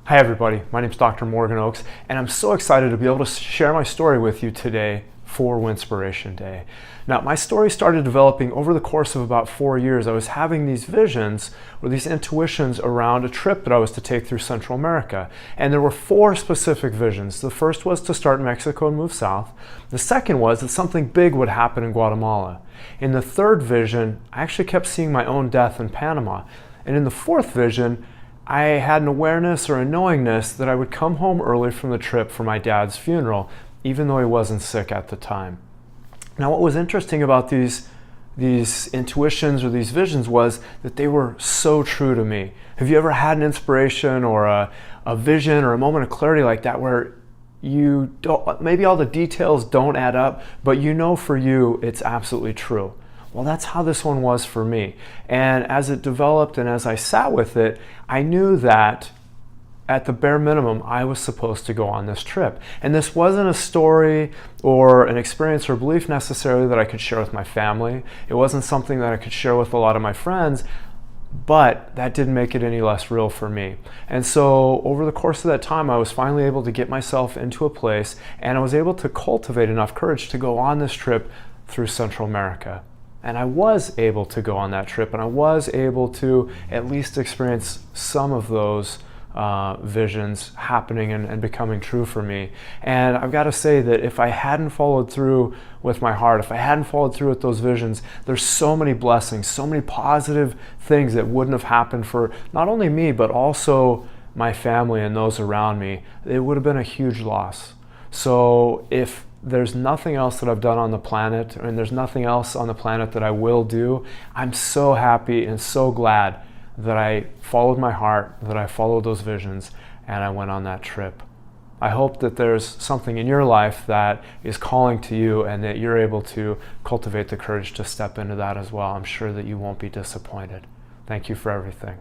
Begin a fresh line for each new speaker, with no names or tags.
Hi everybody, my name is Dr. Morgan Oakes, and I'm so excited to be able to share my story with you today for Winspiration Day. Now, my story started developing over the course of about 4 years. I was having these visions or these intuitions around a trip that I was to take through Central America. And there were 4 specific visions. The first was to start in Mexico and move south. The second was that something big would happen in Guatemala. In the third vision, I actually kept seeing my own death in Panama. And in the fourth vision, I had an awareness or a knowingness that I would come home early from the trip for my dad's funeral, even though he wasn't sick at the time. Now, what was interesting about these intuitions or these visions was that they were so true to me. Have you ever had an inspiration or a vision or a moment of clarity like that where you don't, maybe all the details don't add up, but you know for you it's absolutely true? Well, that's how this one was for me. And as it developed and as I sat with it, I knew that at the bare minimum, I was supposed to go on this trip. And this wasn't a story or an experience or belief necessarily that I could share with my family. It wasn't something that I could share with a lot of my friends, but that didn't make it any less real for me. And so over the course of that time, I was finally able to get myself into a place, and I was able to cultivate enough courage to go on this trip through Central America. And I was able to go on that trip, and I was able to at least experience some of those visions happening and becoming true for me. And I've got to say that if I hadn't followed through with my heart, if I hadn't followed through with those visions, there's so many blessings, so many positive things that wouldn't have happened for not only me, but also my family and those around me. It would have been a huge loss. So if there's nothing else that I've done on the planet, and there's nothing else on the planet that I will do, I'm so happy and so glad that I followed my heart, that I followed those visions, and I went on that trip. I hope that there's something in your life that is calling to you and that you're able to cultivate the courage to step into that as well. I'm sure that you won't be disappointed. Thank you for everything.